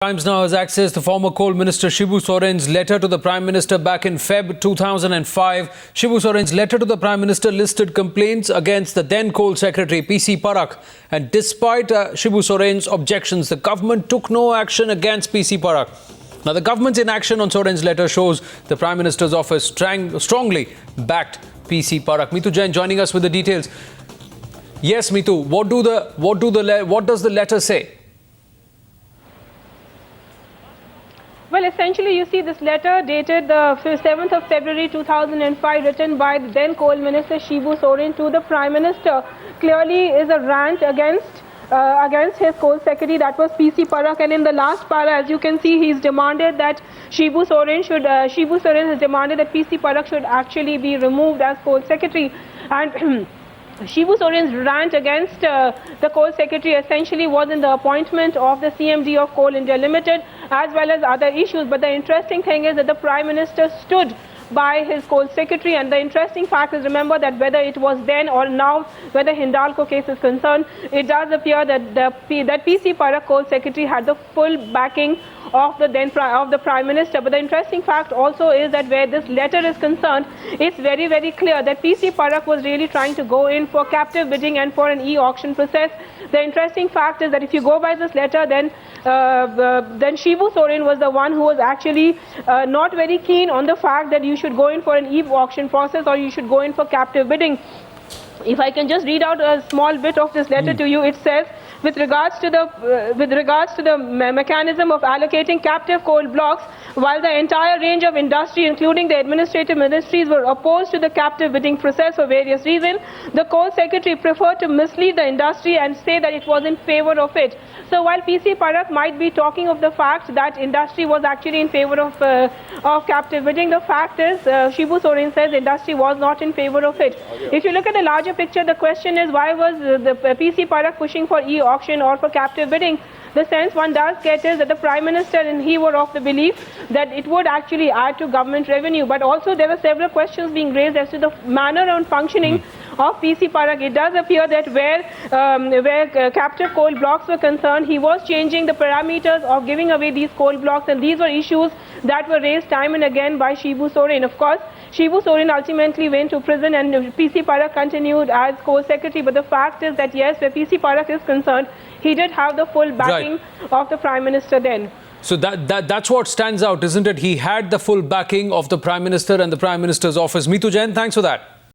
Times now has accessed the former Coal Minister Shibu Soren's letter to the Prime Minister back in Feb 2005. Shibu Soren's letter to the Prime Minister listed complaints against the then Coal Secretary Birla-Parakh. And despite Shibu Soren's objections, the government took no action against Birla-Parakh. Now, the government's inaction on Soren's letter shows the Prime Minister's office strongly backed Birla-Parakh. Mitu Jain joining us with the details. Yes, Mitu, what does the letter say? Well, essentially, you see this letter dated the 7th of February 2005, written by the then Coal Minister Shibu Soren to the Prime Minister, clearly is a rant against his Coal Secretary, that was Birla-Parakh. And in the last para, as you can see, he's demanded that Shibu Soren has demanded that Birla-Parakh should actually be removed as Coal Secretary. And Shibu Soren's rant against the Coal Secretary essentially was in the appointment of the CMD of Coal India Limited, as well as other issues. But the interesting thing is that the Prime Minister stood by his Coal Secretary, and the interesting fact is, remember that whether it was then or now, where the Hindalco case is concerned, it does appear that Birla-Parakh Coal Secretary had the full backing of the Prime Minister. But the interesting fact also is that where this letter is concerned, it's very, very clear that Birla-Parakh was really trying to go in for captive bidding and for an e-auction process. The interesting fact is that if you go by this letter, then Shibu Soren was the one who was actually not very keen on the fact that you should go in for an e-auction process or you should go in for captive bidding. If I can just read out a small bit of this letter to you, it says, with regards to the mechanism of allocating captive coal blocks, while the entire range of industry, including the administrative ministries, were opposed to the captive bidding process for various reasons, the Coal Secretary preferred to mislead the industry and say that it was in favor of it. So while Birla-Parakh might be talking of the fact that industry was actually in favor of captive bidding, the fact is Shibu Soren says industry was not in favor of it. If you look at the larger picture, the question is, why was the Birla-Parakh pushing for e-auction or for captive bidding? The sense one does get is that the Prime Minister and he were of the belief that it would actually add to government revenue. But also there were several questions being raised as to the manner and functioning of Birla-Parakh. It does appear that where captive coal blocks were concerned, he was changing the parameters of giving away these coal blocks, and these were issues that were raised time and again by Shibu Soren. Of course, Shibu Soren ultimately went to prison and Birla-Parakh continued as Coal Secretary. But the fact is that yes, where Birla-Parakh is concerned, he did have the full backing of the Prime Minister then. So that's what stands out, isn't it? He had the full backing of the Prime Minister and the Prime Minister's office. Mitu Jain, thanks for that.